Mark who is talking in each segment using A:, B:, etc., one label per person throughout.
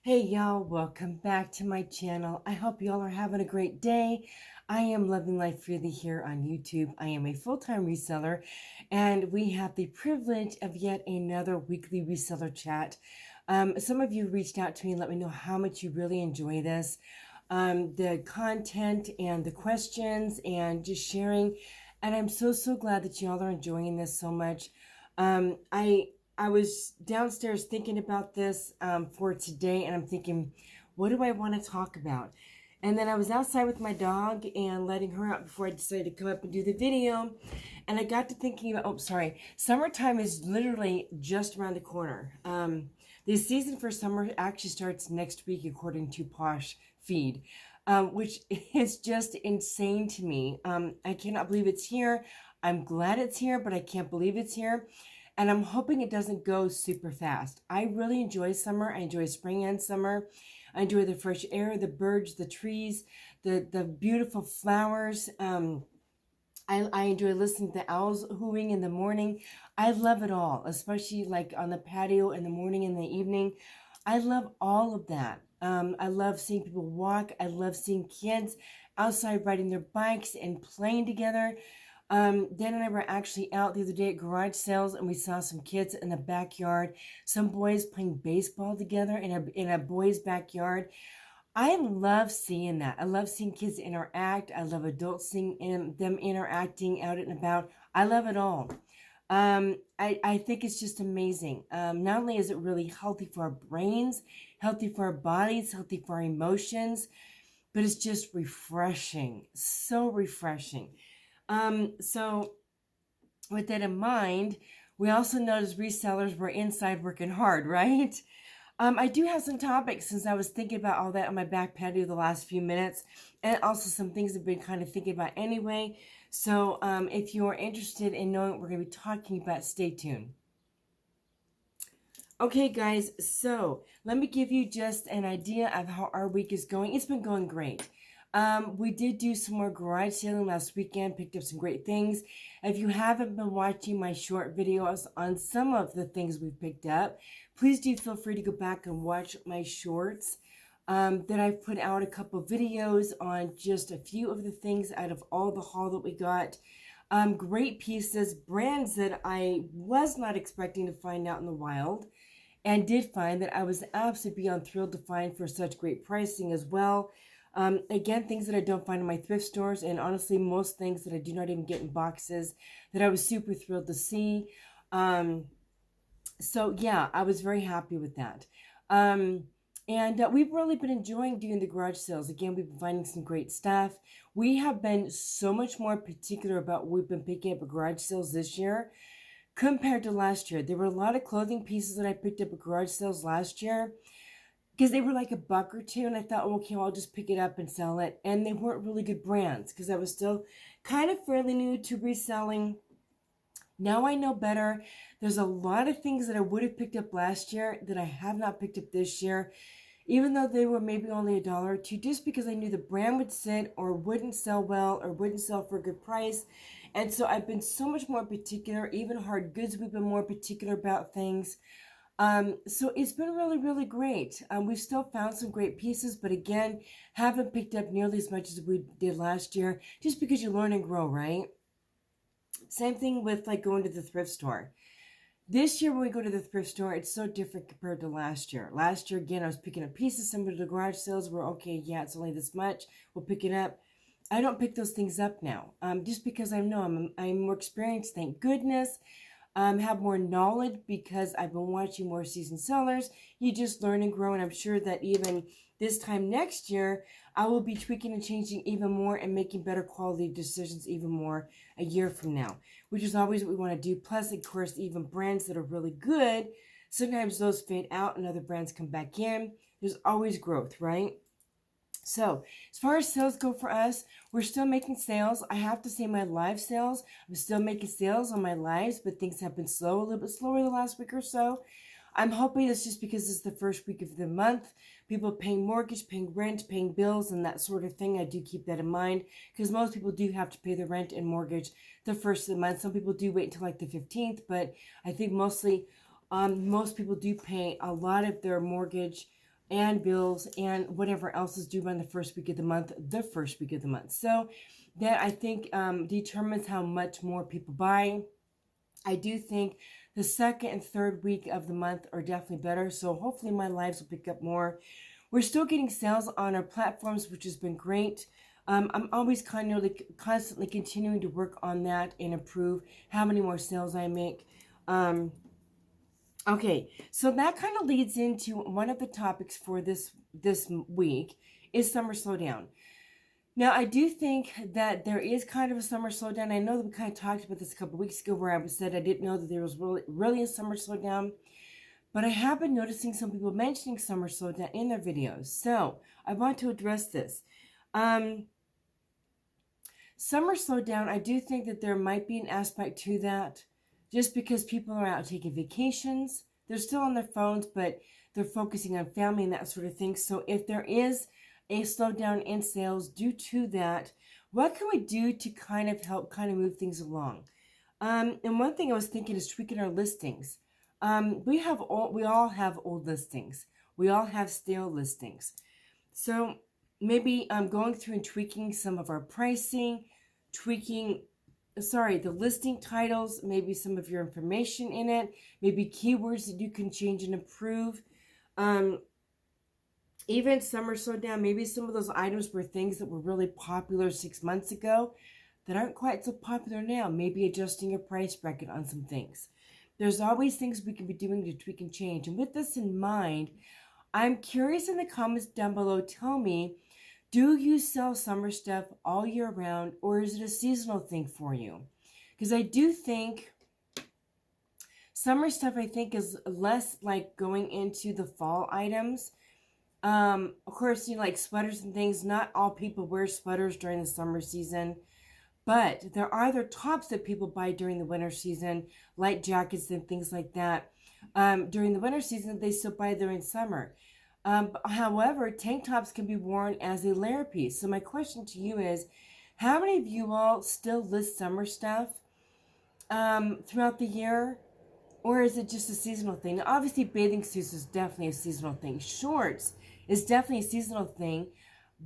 A: Hey y'all, welcome back to my channel. I hope y'all are having a great day. I am loving life freely here on YouTube. I am a full-time reseller and we have the privilege of yet another weekly reseller chat. Some of you reached out to me and let me know how much you really enjoy this. The content and the questions and just sharing. And I'm so glad that y'all are enjoying this so much. I was downstairs thinking about this for today, and I'm thinking, what do I want to talk about? And then I was outside with my dog and letting her out before I decided to come up and do the video. And I got to thinking about, oh, sorry, summertime is literally just around the corner. The season for summer actually starts next week, according to Posh Feed, which is just insane to me. I cannot believe it's here. I'm glad it's here, but I can't believe it's here. And I'm hoping it doesn't go super fast. I really enjoy summer. I enjoy spring and summer. I enjoy the fresh air, the birds, the trees, the beautiful flowers. I enjoy listening to the owls hooting in the morning. I love it all, especially like on the patio in the morning and the evening. I love all of that. I love seeing people walk. I love seeing kids outside riding their bikes and playing together. Dan and I were actually out the other day at garage sales and we saw some kids in the backyard, some boys playing baseball together in a boy's backyard. I love seeing that. I love seeing kids interact. I love adults seeing them interacting out and about. I love it all. I think it's just amazing. Not only is it really healthy for our brains, healthy for our bodies, healthy for our emotions, but it's just refreshing. So refreshing. So with that in mind, we also noticed resellers were inside working hard, right? I do have some topics since I was thinking about all that on my back patio the last few minutes, and also some things I've been kind of thinking about anyway. So if you're interested in knowing what we're going to be talking about, stay tuned. Okay, guys, so let me give you just an idea of how our week is going. It's been going great. We did do some more garage selling last weekend, picked up some great things. If you haven't been watching my short videos on some of the things we've picked up, please do feel free to go back and watch my shorts. Then I've put out a couple videos on just a few of the things out of all the haul that we got. Great pieces, brands that I was not expecting to find out in the wild, and did find that I was absolutely beyond thrilled to find for such great pricing as well. Again, things that I don't find in my thrift stores, and honestly, most things that I do not even get in boxes that I was super thrilled to see. So yeah, I was very happy with that. And we've really been enjoying doing the garage sales. Again, we've been finding some great stuff. We have been so much more particular about what we've been picking up at garage sales this year compared to last year. There were a lot of clothing pieces that I picked up at garage sales last year because they were like $1 or $2, and I thought, okay, well, I'll just pick it up and sell it. And they weren't really good brands because I was still kind of fairly new to reselling. Now I know better. There's a lot of things that I would have picked up last year that I have not picked up this year, even though they were maybe only $1 or $2, just because I knew the brand would sit or wouldn't sell well or wouldn't sell for a good price. And so I've been so much more particular. Even hard goods, we've been more particular about things. So it's been really great. We've still found some great pieces, but again, haven't picked up nearly as much as we did last year, just because you learn and grow, right? Same thing with like going to the thrift store. This year when we go to the thrift store, it's so different compared to last year. Last year, again, I was picking up pieces. Some of the garage sales were, okay, yeah, it's only this much. We'll pick it up. I don't pick those things up now, just because I know I'm more experienced, thank goodness. Have more knowledge because I've been watching more seasoned sellers. You just learn and grow, and I'm sure that even this time next year, I will be tweaking and changing even more and making better quality decisions even more a year from now, which is always what we want to do. Plus, of course, even brands that are really good, sometimes those fade out and other brands come back in. There's always growth, right? So as far as sales go for us, we're still making sales. I have to say my live sales, I'm still making sales on my lives, but things have been slow, a little bit slower the last week or so. I'm hoping it's just because it's the first week of the month. People paying mortgage, paying rent, paying bills, and that sort of thing. I do keep that in mind because most people do have to pay the rent and mortgage the first of the month. Some people do wait until like the 15th, but I think mostly most people do pay a lot of their mortgage and bills and whatever else is due on the first week of the month, So that I think determines how much more people buy. I do think the second and third week of the month are definitely better. So hopefully my lives will pick up more. We're still getting sales on our platforms, which has been great. I'm always constantly continuing to work on that and improve how many more sales I make. Okay, so that kind of leads into one of the topics for this week is summer slowdown. Now, I do think that there is kind of a summer slowdown. I know that we kind of talked about this a couple of weeks ago where I said I didn't know that there was really a summer slowdown. But I have been noticing some people mentioning summer slowdown in their videos. So I want to address this. Summer slowdown, I do think that there might be an aspect to that just because people are out taking vacations. They're still on their phones, but they're focusing on family and that sort of thing. So if there is a slowdown in sales due to that, what can we do to kind of help move things along? And one thing I was thinking is tweaking our listings. We all have old listings. We all have stale listings. So maybe going through and tweaking some of our pricing, the listing titles, maybe some of your information in it, maybe keywords that you can change and improve. Even summer slowdown, maybe some of those items were things that were really popular 6 months ago that aren't quite so popular now. Maybe adjusting your price bracket on some things. There's always things we can be doing to tweak and change. And with this in mind, I'm curious in the comments down below, tell me, do you sell summer stuff all year round or is it a seasonal thing for you? Because I do think summer stuff, I think, is less like going into the fall items. Of course, like sweaters and things, not all people wear sweaters during the summer season. But there are other tops that people buy during the winter season, light jackets and things like that. During the winter season, they still buy during summer. However, tank tops can be worn as a layer piece. So my question to you is, how many of you all still list summer stuff throughout the year? Or is it just a seasonal thing? Now, obviously, bathing suits is definitely a seasonal thing. Shorts is definitely a seasonal thing.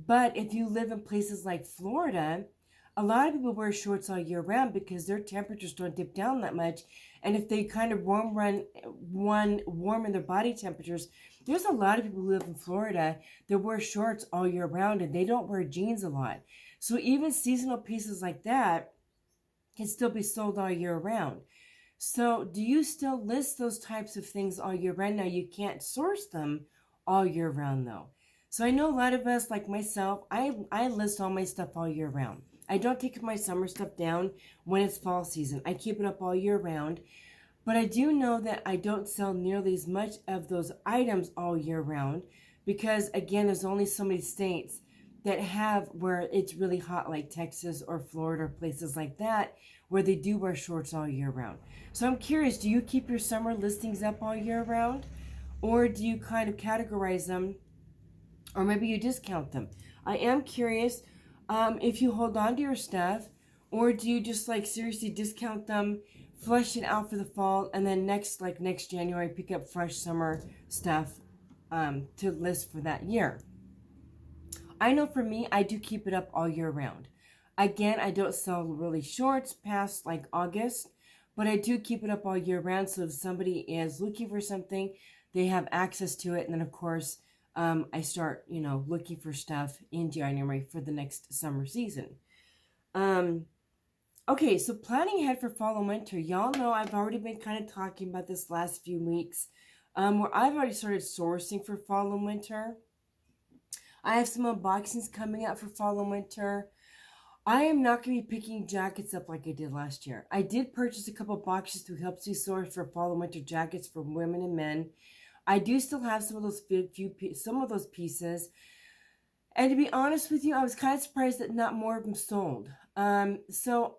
A: But if you live in places like Florida, a lot of people wear shorts all year round because their temperatures don't dip down that much. And if they kind of warm in their body temperatures, there's a lot of people who live in Florida that wear shorts all year round and they don't wear jeans a lot. So even seasonal pieces like that can still be sold all year round. So do you still list those types of things all year round? Now you can't source them all year round though. So I know a lot of us, like myself, I list all my stuff all year round. I don't take my summer stuff down when it's fall season. I keep it up all year round. But I do know that I don't sell nearly as much of those items all year round because, again, there's only so many states that have where it's really hot, like Texas or Florida or places like that, where they do wear shorts all year round. So I'm curious, do you keep your summer listings up all year round? Or do you kind of categorize them? Or maybe you discount them? I am curious if you hold on to your stuff, or do you just like seriously discount them, flush it out for the fall, and then next January pick up fresh summer stuff to list for that year? I know for me, I do keep it up all year round. Again, I don't sell really shorts past like August, but I do keep it up all year round. So if somebody is looking for something, they have access to it. And then of course, I start, looking for stuff in January for the next summer season. Okay, so planning ahead for fall and winter. Y'all know I've already been kind of talking about this last few weeks, where I've already started sourcing for fall and winter. I have some unboxings coming out for fall and winter. I am not going to be picking jackets up like I did last year. I did purchase a couple boxes through Helpsy Source for fall and winter jackets for women and men. I do still have some of those pieces. And to be honest with you, I was kind of surprised that not more of them sold. So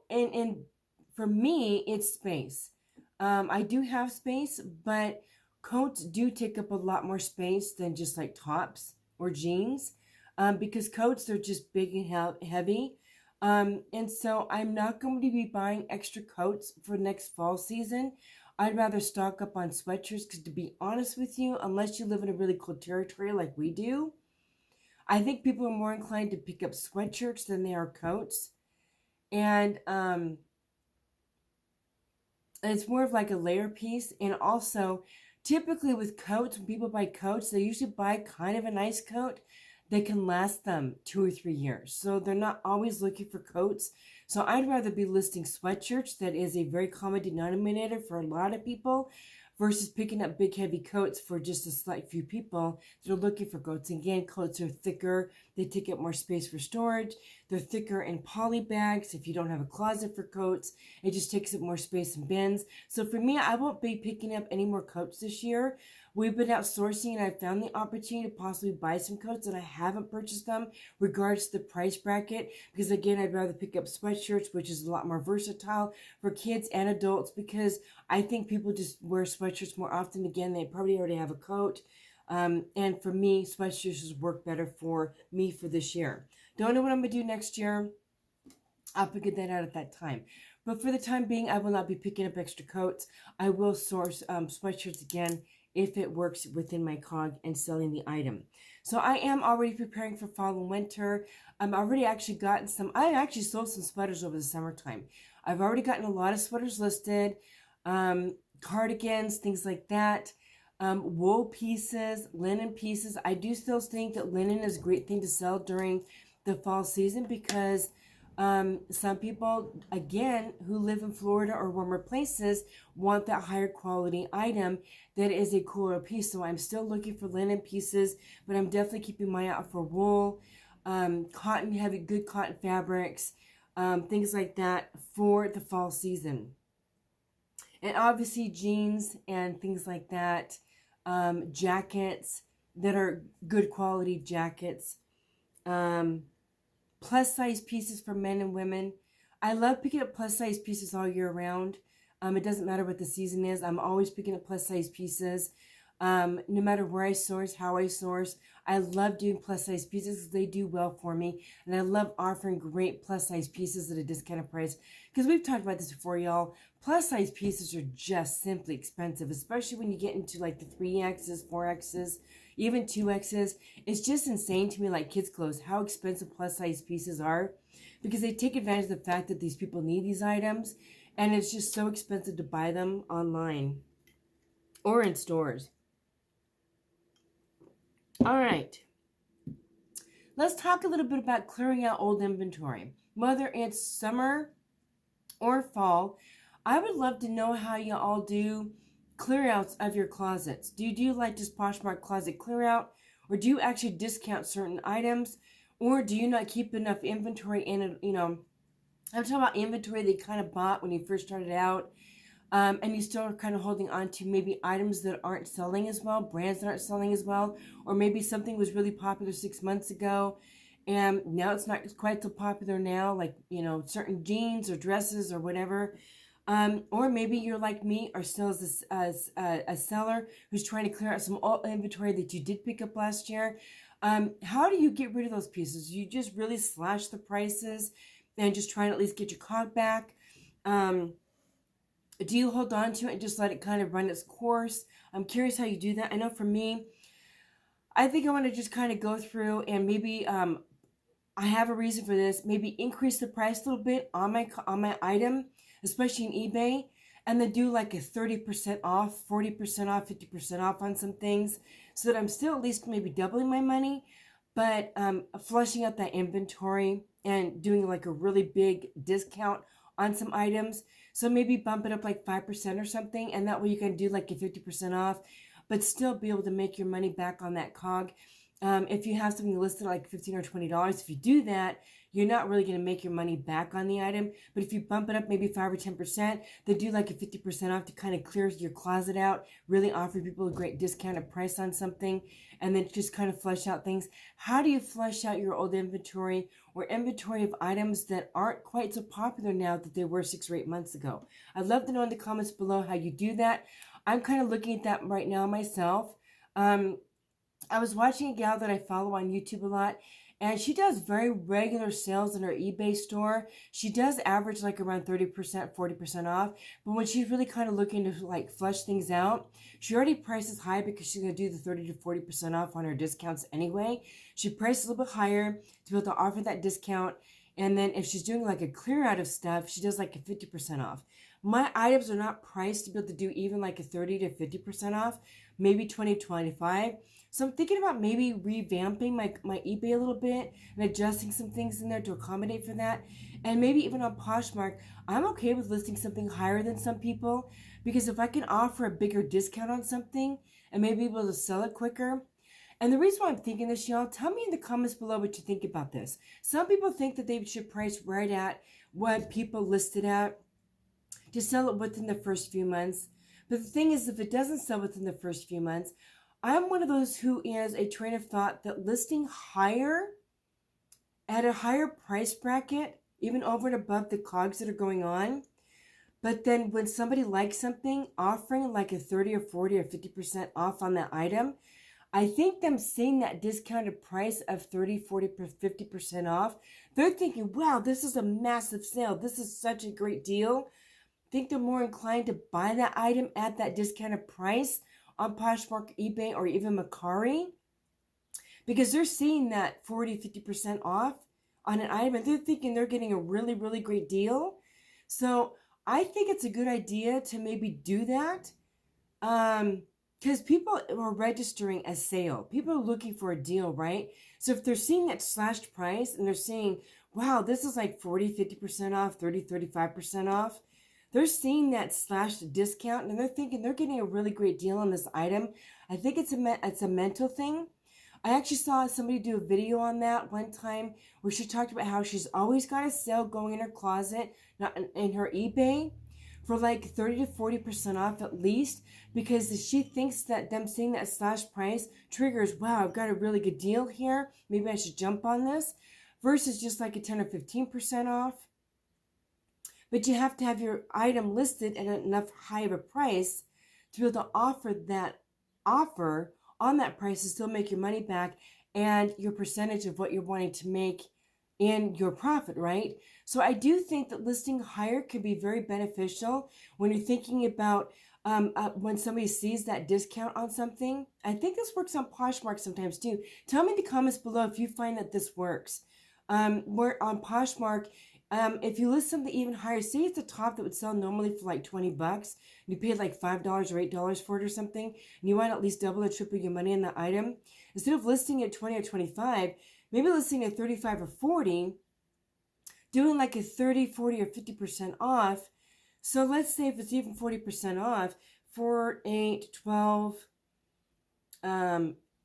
A: for me, it's space. I do have space, but coats do take up a lot more space than just like tops or jeans, because coats, they're just big and heavy. And so I'm not going to be buying extra coats for next fall season. I'd rather stock up on sweatshirts because, to be honest with you, unless you live in a really cold territory like we do, I think people are more inclined to pick up sweatshirts than they are coats. And it's more of like a layer piece. And also, typically with coats, when people buy coats, they usually buy kind of a nice coat that can last them 2 or 3 years. So they're not always looking for coats. So I'd rather be listing sweatshirts. That is a very common denominator for a lot of people, versus picking up big heavy coats for just a slight few people that are looking for coats. Again, coats are thicker. They take up more space for storage. They're thicker in poly bags. If you don't have a closet for coats, it just takes up more space in bins. So for me, I won't be picking up any more coats this year. We've been out sourcing, and I found the opportunity to possibly buy some coats, and I haven't purchased them regardless of the price bracket, because again, I'd rather pick up sweatshirts, which is a lot more versatile for kids and adults, because I think people just wear sweatshirts more often. Again, they probably already have a coat. And for me, sweatshirts just work better for me for this year. Don't know what I'm going to do next year. I'll figure that out at that time. But for the time being, I will not be picking up extra coats. I will source sweatshirts again if it works within my cog and selling the item. So I am already preparing for fall and winter. I've already actually gotten some, I actually sold some sweaters over the summertime. I've already gotten a lot of sweaters listed, cardigans, things like that, wool pieces, linen pieces. I do still think that linen is a great thing to sell during the fall season, because some people, again, who live in Florida or warmer places, want that higher quality item that is a cooler piece. So I'm still looking for linen pieces, but I'm definitely keeping my eye out for wool, cotton, heavy, good cotton fabrics, things like that for the fall season. And obviously jeans and things like that, jackets that are good quality jackets, plus size pieces for men and women. I love picking up plus size pieces all year round. It doesn't matter what the season is. I'm always picking up plus size pieces. No matter where I source, how I source, I love doing plus size pieces because they do well for me. And I love offering great plus size pieces at a discounted price, because we've talked about this before, y'all. Plus size pieces are just simply expensive, especially when you get into like the 3Xs, 4Xs, even 2Xs. It's just insane to me, like kids' clothes, how expensive plus size pieces are, because they take advantage of the fact that these people need these items, and it's just so expensive to buy them online or in stores. All right, let's talk a little bit about clearing out old inventory. Whether it's summer or fall, I would love to know how you all do clear outs of your closets. Do you do like just Poshmark closet clear out, or do you actually discount certain items, or do you not keep enough inventory in it? You know, I'm talking about inventory that you kind of bought when you first started out, and you still are kind of holding on to maybe items that aren't selling as well, brands that aren't selling as well, or maybe something was really popular 6 months ago, and now it's not quite so popular now, like, you know, certain jeans or dresses or whatever. Or maybe you're like me, or still as a seller who's trying to clear out some old inventory that you did pick up last year. How do you get rid of those pieces? You just really slash the prices and just try to at least get your cog back? Do you hold on to it and just let it kind of run its course? I'm curious how you do that. I know for me, I think I want to just kind of go through and maybe I have a reason for this. Maybe increase the price a little bit on my item, especially in eBay, and then do like a 30% off, 40% off, 50% off on some things, so that I'm still at least maybe doubling my money, but flushing out that inventory and doing like a really big discount on some items. So maybe bump it up like 5% or something, and that way you can do like a 50% off, but still be able to make your money back on that cog. If you have something listed like $15 or $20, if you do that, you're not really going to make your money back on the item. But if you bump it up maybe 5 or 10%, then do like a 50% off to kind of clear your closet out, really offer people a great discounted price on something, and then just kind of flush out things. How do you flush out your old inventory, or inventory of items that aren't quite so popular now that they were 6 or 8 months ago? I'd love to know in the comments below how you do that. I'm kind of looking at that right now myself. I was watching a gal that I follow on YouTube a lot, And she does very regular sales in her eBay store. She does average like around 30%, 40% off. But when she's really kind of looking to like flush things out, she already prices high because she's going to do the 30 to 40% off on her discounts anyway. She prices a little bit higher to be able to offer that discount. And then if she's doing like a clear out of stuff, she does like a 50% off. My items are not priced to be able to do even like a 30 to 50% off, maybe 20, 25. So I'm thinking about maybe revamping my eBay a little bit and adjusting some things in there to accommodate for that. And maybe even on Poshmark, I'm okay with listing something higher than some people, because if I can offer a bigger discount on something and maybe be able to sell it quicker. And the reason why I'm thinking this, y'all, tell me in the comments below what you think about this. Some people think that they should price right at what people listed at to sell it within the first few months. But the thing is, if it doesn't sell within the first few months, I'm one of those who is a train of thought that listing higher at a higher price bracket, even over and above the cogs that are going on, but then when somebody likes something, offering like a 30 or 40 or 50% off on that item, I think them seeing that discounted price of 30, 40, 50% off, they're thinking, wow, this is a massive sale. This is such a great deal. I think they're more inclined to buy that item at that discounted price on Poshmark, eBay, or even Mercari, because they're seeing that 40, 50% off on an item and they're thinking they're getting a really, really great deal. So I think it's a good idea to maybe do that. Because people are registering a sale. People are looking for a deal, right? So if they're seeing that slashed price and they're saying, wow, this is like 40, 50% off, 30, 35% off, they're seeing that slashed discount and they're thinking they're getting a really great deal on this item. I think it's a mental thing. I actually saw somebody do a video on that one time where she talked about how she's always got a sale going in her closet, not in her eBay, for like 30 to 40% off at least, because she thinks that them seeing that slash price triggers, wow, I've got a really good deal here. Maybe I should jump on this, versus just like a 10 or 15% off. But you have to have your item listed at enough high of a price to be able to offer that offer on that price to still make your money back and your percentage of what you're wanting to make in your profit, right? So I do think that listing higher can be very beneficial when you're thinking about when somebody sees that discount on something. I think this works on Poshmark sometimes too. Tell me in the comments below if you find that this works. Where on Poshmark, if you list something even higher, say it's a top that would sell normally for like 20 bucks, and you paid like $5 or $8 for it or something, and you want at least double or triple your money in the item, instead of listing at 20 or 25, maybe listing at 35 or 40, doing like a 30, 40, or 50% off. So let's say if it's even 40% off, 4, 8, 12,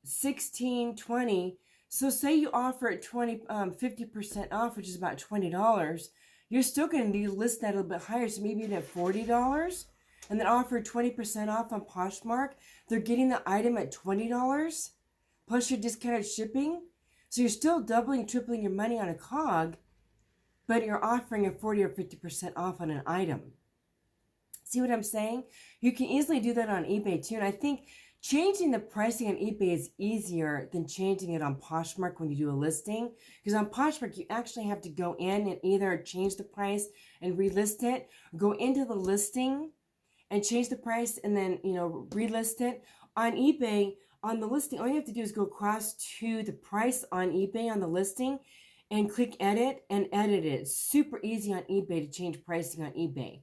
A: 16, 20. So say you offer at 50% off, which is about $20. You're still going to need to list that a little bit higher. So maybe even at $40 and then offer 20% off on Poshmark. They're getting the item at $20 plus your discounted shipping. So you're still doubling, tripling your money on a cog, but you're offering a 40 or 50% off on an item. See what I'm saying? You can easily do that on eBay too. And I think changing the pricing on eBay is easier than changing it on Poshmark when you do a listing. Because on Poshmark, you actually have to go in and either change the price and relist it, or go into the listing and change the price and then, relist it. On eBay, on the listing, all you have to do is go across to the price on eBay on the listing and click edit and edit it. It's super easy on eBay to change pricing on eBay.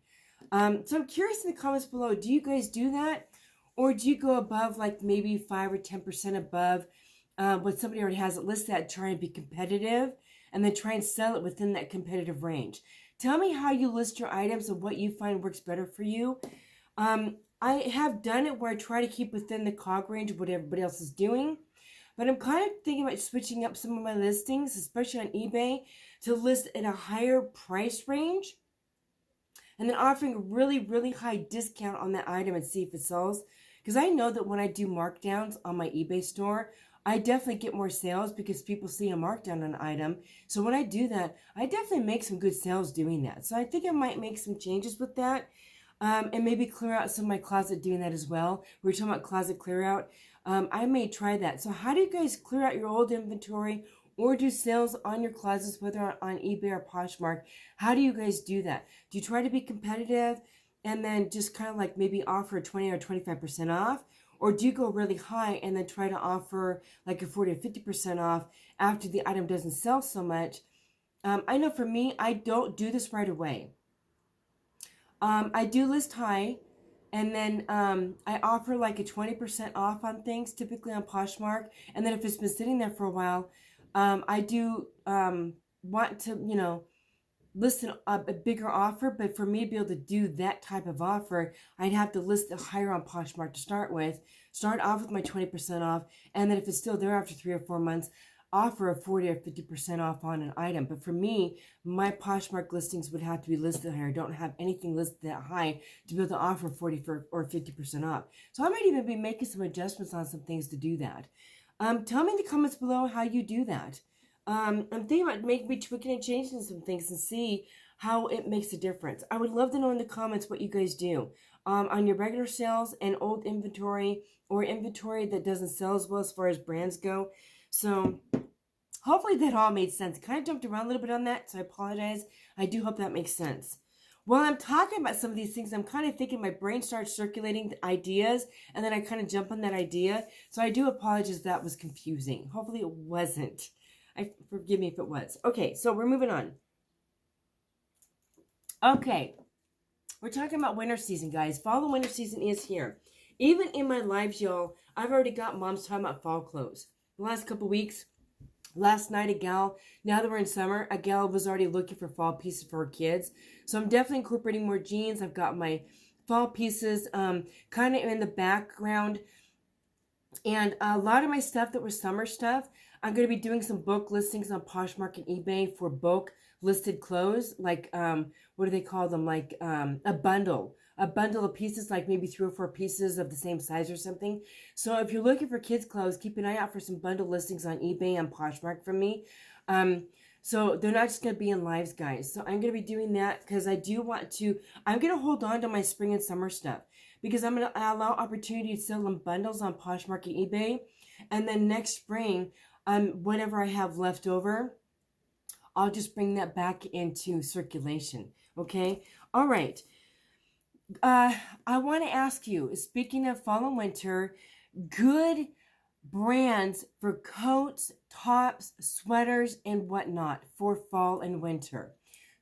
A: So I'm curious in the comments below, do you guys do that? Or do you go above like maybe 5 or 10% above what somebody already has it listed at, try and be competitive and then try and sell it within that competitive range? Tell me how you list your items and what you find works better for you. I have done it where I try to keep within the cog range of what everybody else is doing. But I'm kind of thinking about switching up some of my listings, especially on eBay, to list at a higher price range and then offering a really, really high discount on that item and see if it sells. Because I know that when I do markdowns on my eBay store, I definitely get more sales because people see a markdown on an item. So when I do that, I definitely make some good sales doing that. So I think I might make some changes with that. And maybe clear out some of my closet doing that as well. We were talking about closet clear out. I may try that. So how do you guys clear out your old inventory or do sales on your closets, whether on eBay or Poshmark? How do you guys do that? Do you try to be competitive and then just kind of like maybe offer 20 or 25% off? Or do you go really high and then try to offer like a 40 or 50% off after the item doesn't sell so much? I know for me, I don't do this right away. I do list high, and then I offer like a 20% off on things, typically on Poshmark. And then if it's been sitting there for a while, I do want to, list a bigger offer. But for me to be able to do that type of offer, I'd have to list it higher on Poshmark to start with. Start off with my 20% off, and then if it's still there after 3 or 4 months, offer a 40 or 50% off on an item. But for me, my Poshmark listings would have to be listed higher. I don't have anything listed that high to be able to offer 40 or 50% off. So I might even be making some adjustments on some things to do that. Tell me in the comments below how you do that. I'm thinking about maybe tweaking and changing some things and see how it makes a difference. I would love to know in the comments what you guys do on your regular sales and old inventory or inventory that doesn't sell as well as far as brands go. So hopefully that all made sense. Kind of jumped around a little bit on that, so I apologize. I do hope that makes sense. While I'm talking about some of these things, I'm kind of thinking my brain starts circulating ideas, and then I kind of jump on that idea. So I do apologize if that was confusing. Hopefully it wasn't. Forgive me if it was. Okay, so we're moving on. Okay, we're talking about winter season, guys. Fall and winter season is here. Even in my lives, y'all, I've already got moms talking about fall clothes. The last couple weeks, last night, a gal, now that we're in summer, a gal was already looking for fall pieces for her kids. So I'm definitely incorporating more jeans. I've got my fall pieces kind of in the background. And a lot of my stuff that was summer stuff, I'm going to be doing some bulk listings on Poshmark and eBay for bulk listed clothes. Like, what do they call them? Like a bundle of pieces, like maybe 3 or 4 pieces of the same size or something. So if you're looking for kids' clothes, keep an eye out for some bundle listings on eBay and Poshmark from me. So they're not just going to be in lives, guys. So I'm going to be doing that because I do want to, I'm going to hold on to my spring and summer stuff because I'm going to allow opportunity to sell them bundles on Poshmark and eBay. And then next spring, whatever I have left over, I'll just bring that back into circulation. Okay? All right. I want to ask you, speaking of fall and winter, good brands for coats, tops, sweaters, and whatnot for fall and winter.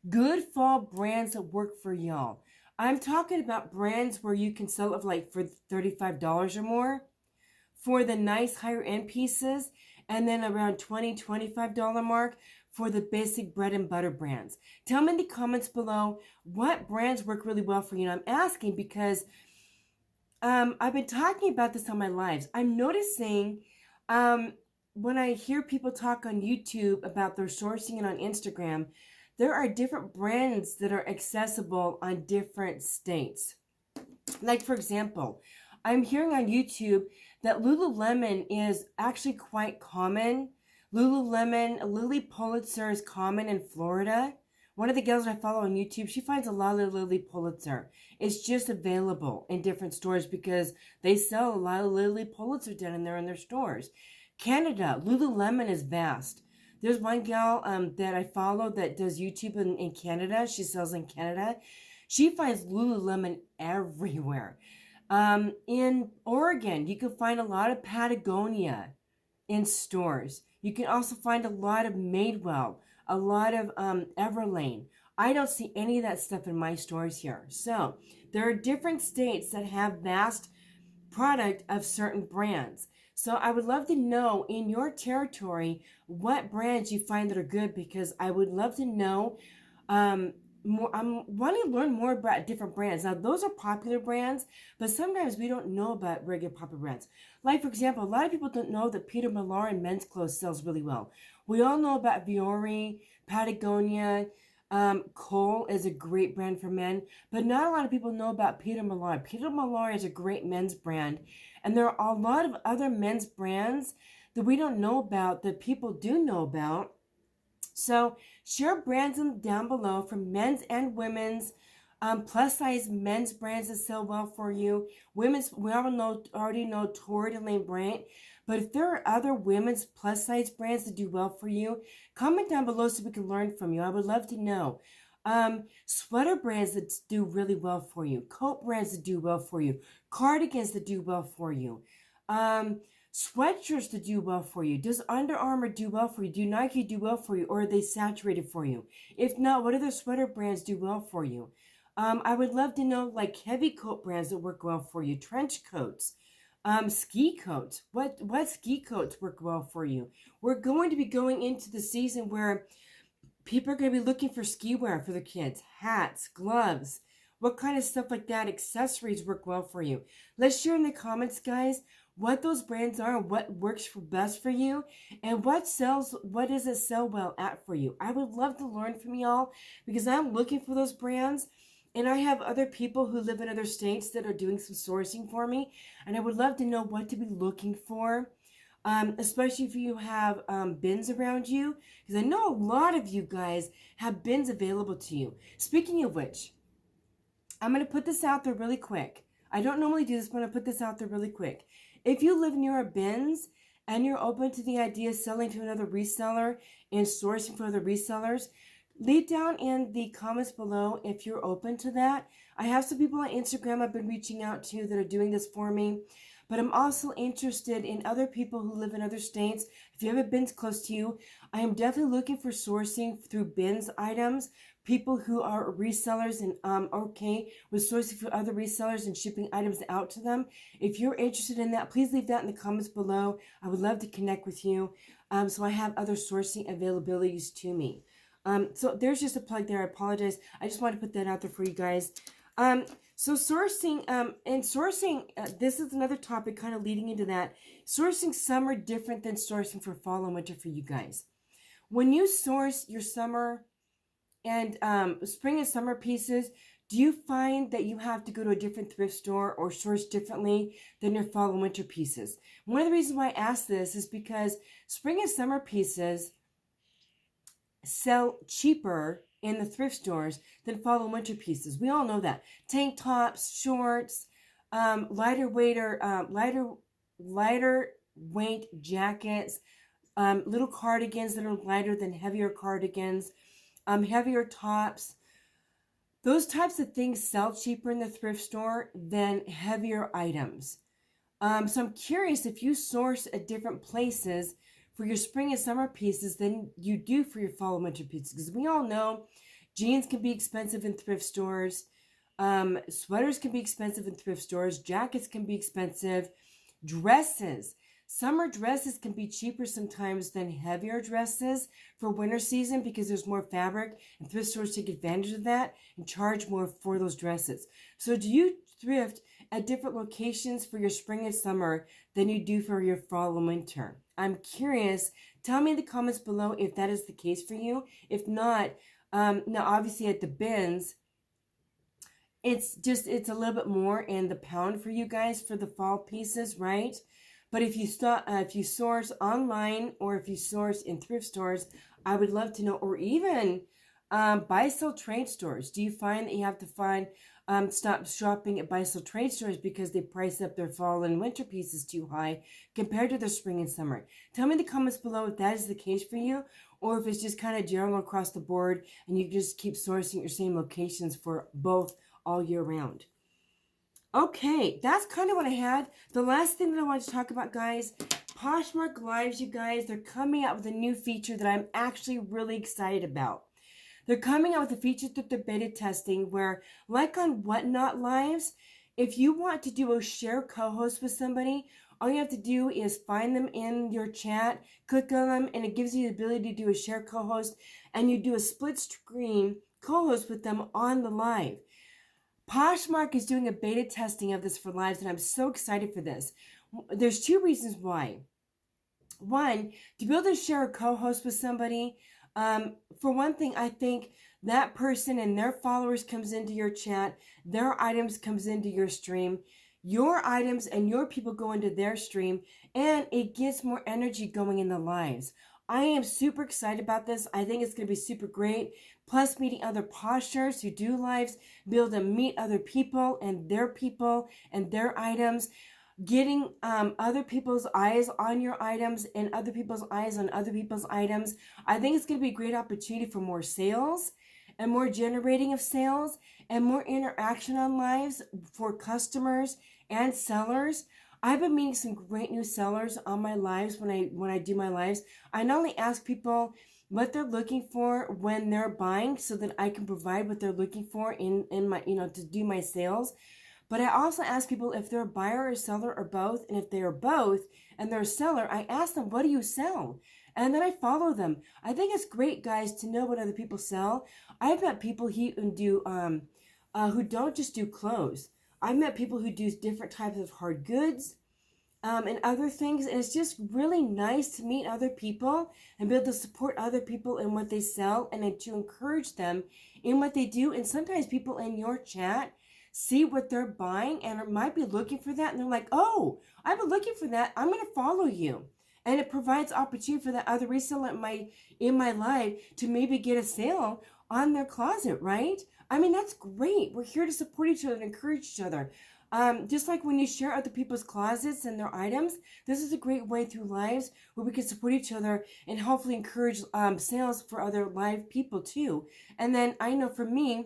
A: Good fall brands that work for y'all. I'm talking about brands where you can sell it like for $35 or more for the nice higher end pieces, and then around $20, $25 mark for the basic bread and butter brands. Tell me in the comments below what brands work really well for you. And I'm asking because I've been talking about this on my lives. I'm noticing when I hear people talk on YouTube about their sourcing and on Instagram, there are different brands that are accessible on different states. Like, for example, I'm hearing on YouTube that Lululemon is actually quite common. Lululemon, Lily Pulitzer is common in Florida. One of the girls I follow on YouTube, she finds a lot of Lily Pulitzer. It's just available in different stores because they sell a lot of Lily Pulitzer down in there in their stores. Canada, Lululemon is vast. There's one gal that I follow that does YouTube in Canada. She sells in Canada. She finds Lululemon everywhere. In Oregon, you can find a lot of Patagonia in stores. You can also find a lot of Madewell, a lot of Everlane. I don't see any of that stuff in my stores here. So there are different states that have vast product of certain brands. So I would love to know in your territory what brands you find that are good, because I would love to know more. I'm wanting to learn more about different brands. Now, those are popular brands, but sometimes we don't know about regular popular brands. Like, for example, a lot of people don't know that Peter Millar in men's clothes sells really well. We all know about Viore, Patagonia. Cole is a great brand for men, but not a lot of people know about Peter Millar. Peter Millar is a great men's brand, and there are a lot of other men's brands that we don't know about that people do know about. So share brands down below for men's and women's Plus size men's brands that sell well for you. Women's, we already know Torrid and Lane Bryant. But if there are other women's plus size brands that do well for you, comment down below so we can learn from you. I would love to know. Sweater brands that do really well for you. Coat brands that do well for you. Cardigans that do well for you. Sweatshirts that do well for you. Does Under Armour do well for you? Do Nike do well for you? Or are they saturated for you? If not, what other sweater brands do well for you? I would love to know, like, heavy coat brands that work well for you. Trench coats. Ski coats. What ski coats work well for you? We're going to be going into the season where people are going to be looking for ski wear for their kids. Hats, gloves, what kind of stuff like that, accessories work well for you. Let's share in the comments, guys, what those brands are, what works for best for you, and what does it sell well at for you. I would love to learn from y'all because I'm looking for those brands. And I have other people who live in other states that are doing some sourcing for me. And I would love to know what to be looking for, especially if you have bins around you. Because I know a lot of you guys have bins available to you. Speaking of which, I'm going to put this out there really quick. I don't normally do this, but I'm going to put this out there really quick. If you live near our bins and you're open to the idea of selling to another reseller and sourcing for other resellers, leave down in the comments below if you're open to that. I have some people on Instagram I've been reaching out to that are doing this for me, but I'm also interested in other people who live in other states. If you have a bins close to you, I am definitely looking for sourcing through bins items, people who are resellers and okay with sourcing for other resellers and shipping items out to them. If you're interested in that, please leave that in the comments below. I would love to connect with you. So I have other sourcing availabilities to me. So there's just a plug there. I apologize. I just want to put that out there for you guys. So sourcing, this is another topic kind of leading into that. Sourcing summer different than sourcing for fall and winter for you guys. When you source your summer and spring and summer pieces, do you find that you have to go to a different thrift store or source differently than your fall and winter pieces? One of the reasons why I ask this is because spring and summer pieces sell cheaper in the thrift stores than fall and winter pieces. We all know that. Tank tops, shorts, lighter weight jackets, little cardigans that are lighter than heavier cardigans, heavier tops. Those types of things sell cheaper in the thrift store than heavier items. So I'm curious if you source at different places for your spring and summer pieces than you do for your fall and winter pieces. Because we all know jeans can be expensive in thrift stores. Sweaters can be expensive in thrift stores. Jackets can be expensive. Dresses. Summer dresses can be cheaper sometimes than heavier dresses for winter season because there's more fabric, and thrift stores take advantage of that and charge more for those dresses. So do you thrift at different locations for your spring and summer than you do for your fall and winter? I'm curious. Tell me in the comments below if that is the case for you. If not, now obviously at the bins, it's a little bit more in the pound for you guys for the fall pieces, right? But if you source online or if you source in thrift stores, I would love to know. Or even buy sell trade stores. Do you find that you have to stop shopping at buy sell trade stores because they price up their fall and winter pieces too high compared to their spring and summer? Tell me in the comments below if that is the case for you, or if it's just kind of general across the board and you just keep sourcing your same locations for both all year round. Okay, that's kind of what I had. The last thing that I want to talk about, guys, Poshmark Lives, you guys, they're coming out with a new feature that I'm actually really excited about. They're coming out with a feature that they're beta testing where, like on Whatnot Lives, if you want to do a share co-host with somebody, all you have to do is find them in your chat, click on them, and it gives you the ability to do a share co-host, and you do a split screen co-host with them on the live. Poshmark is doing a beta testing of this for lives, and I'm so excited for this. There's two reasons why. One, to be able to share a co-host with somebody, for one thing, I think that person and their followers comes into your chat, their items comes into your stream, your items and your people go into their stream, and it gets more energy going in the lives. I am super excited about this. I think it's going to be super great. Plus, meeting other postures who do lives, be able to meet other people and their items, getting other people's eyes on your items and other people's eyes on other people's items. I think it's going to be a great opportunity for more sales and more generating of sales and more interaction on lives for customers and sellers. I've been meeting some great new sellers on my lives when I do my lives. I not only ask people what they're looking for when they're buying so that I can provide what they're looking for in my, to do my sales, but I also ask people if they're a buyer or a seller or both. And if they are both and they're a seller, I ask them, what do you sell? And then I follow them. I think it's great, guys, to know what other people sell. I've met people who don't just do clothes. I've met people who do different types of hard goods and other things. And it's just really nice to meet other people and be able to support other people in what they sell and to encourage them in what they do. And sometimes people in your chat see what they're buying and might be looking for that. And they're like, oh, I've been looking for that. I'm going to follow you. And it provides opportunity for that other reseller in my life to maybe get a sale on their closet, right? I mean, that's great. We're here to support each other and encourage each other. Just like when you share other people's closets and their items, this is a great way through lives where we can support each other and hopefully encourage sales for other live people too. And then I know for me,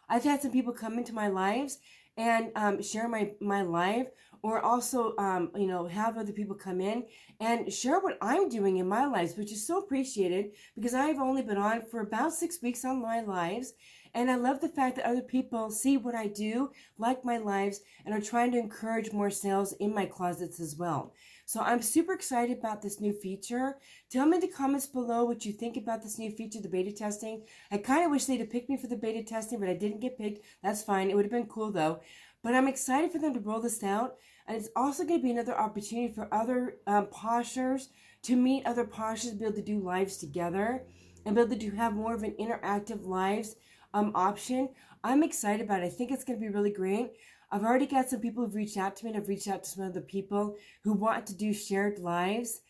A: I've had some people come into my lives and share my live, or also have other people come in and share what I'm doing in my lives, which is so appreciated because I've only been on for about 6 weeks on my lives. And I love the fact that other people see what I do, like my lives, and are trying to encourage more sales in my closets as well. So I'm super excited about this new feature. Tell me in the comments below what you think about this new feature, the beta testing. I kind of wish they'd have picked me for the beta testing, but I didn't get picked. That's fine. It would have been cool though. But I'm excited for them to roll this out. And it's also going to be another opportunity for other postures to meet other postures, be able to do lives together, and be able to have more of an interactive lives option. I'm excited about it. I think it's going to be really great. I've already got some people who've reached out to me, and I've reached out to some other people who want to do shared lives,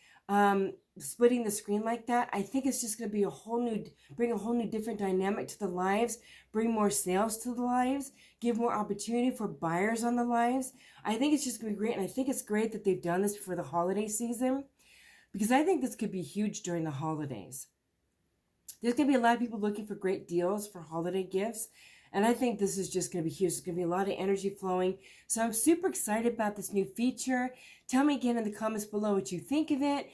A: splitting the screen like that. I think it's just going to be bring a whole new different dynamic to the lives, bring more sales to the lives, give more opportunity for buyers on the lives. I think it's just going to be great, and I think it's great that they've done this for the holiday season because I think this could be huge during the holidays. There's going to be a lot of people looking for great deals for holiday gifts. And I think this is just going to be huge. There's going to be a lot of energy flowing. So I'm super excited about this new feature. Tell me again in the comments below what you think of it.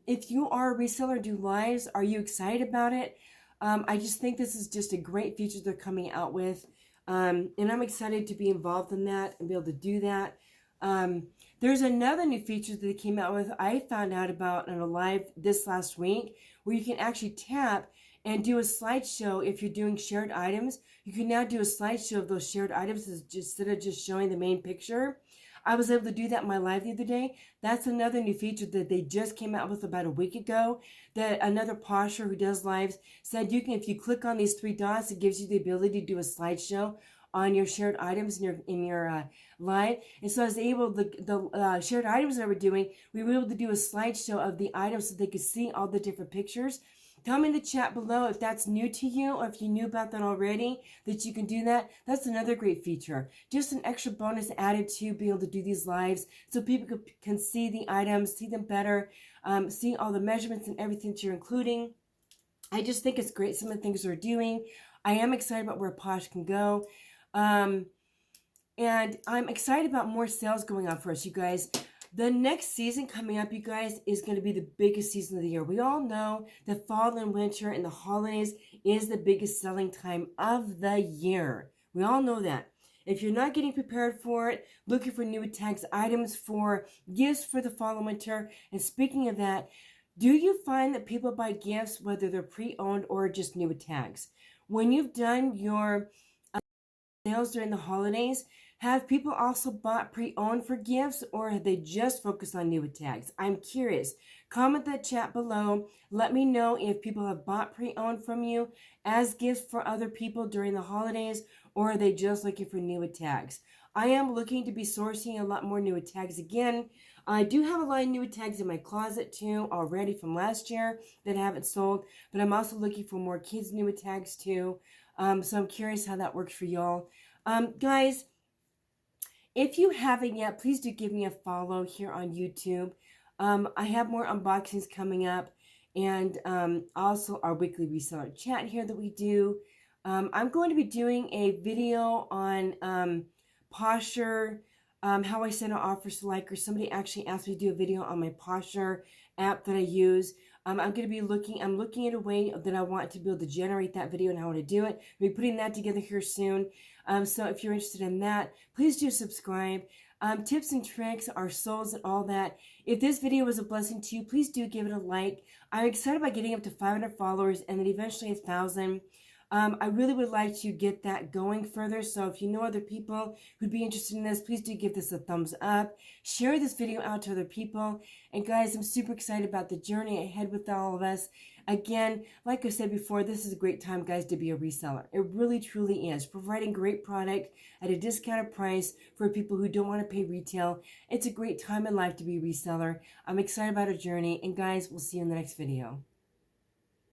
A: If you are a reseller, do lives. Are you excited about it? I just think this is just a great feature they're coming out with. And I'm excited to be involved in that and be able to do that. There's another new feature that they came out with. I found out about on a live this last week where you can actually tap and do a slideshow. If you're doing shared items, you can now do a slideshow of those shared items instead of just showing the main picture. I was able to do that in my live the other day. That's another new feature that they just came out with about a week ago, that another posture who does lives said if you click on these 3 dots, it gives you the ability to do a slideshow on your shared items in your live. And so I was able, the shared items that we're doing, we were able to do a slideshow of the items so they could see all the different pictures. Tell me in the chat below if that's new to you or if you knew about that already, that you can do that. That's another great feature. Just an extra bonus added to be able to do these lives so people can see the items, see them better, see all the measurements and everything that you're including. I just think it's great, some of the things they're doing. I am excited about where Posh can go. And I'm excited about more sales going on for us, you guys. The next season coming up, you guys, is going to be the biggest season of the year. We all know that fall and winter and the holidays is the biggest selling time of the year. We all know that. If you're not getting prepared for it, looking for new tags, items for gifts for the fall and winter, and speaking of that, do you find that people buy gifts, whether they're pre-owned or just new tags? When you've done your sales during the holidays, have people also bought pre-owned for gifts, or have they just focused on new tags? I'm curious. Comment that chat below. Let me know if people have bought pre-owned from you as gifts for other people during the holidays, or are they just looking for new tags? I am looking to be sourcing a lot more new tags again. I do have a lot of new tags in my closet too already from last year that I haven't sold, but I'm also looking for more kids new tags too. So I'm curious how that works for y'all. Guys, if you haven't yet, please do give me a follow here on YouTube. I have more unboxings coming up, and also our weekly reseller chat here that we do. I'm going to be doing a video on posture, how I send out offers to likers. Somebody actually asked me to do a video on my posture app that I use. I'm going to be looking at a way that I want to be able to generate that video and how to do it. I'll be putting that together here soon. So if you're interested in that, please do subscribe. Tips and tricks, our souls and all that. If this video was a blessing to you, please do give it a like. I'm excited about getting up to 500 followers and then eventually 1,000. I really would like to get that going further. So if you know other people who'd be interested in this, please do give this a thumbs up. Share this video out to other people. And guys, I'm super excited about the journey ahead with all of us. Again, like I said before, this is a great time, guys, to be a reseller. It really, truly is. Providing great product at a discounted price for people who don't want to pay retail. It's a great time in life to be a reseller. I'm excited about our journey. And guys, we'll see you in the next video.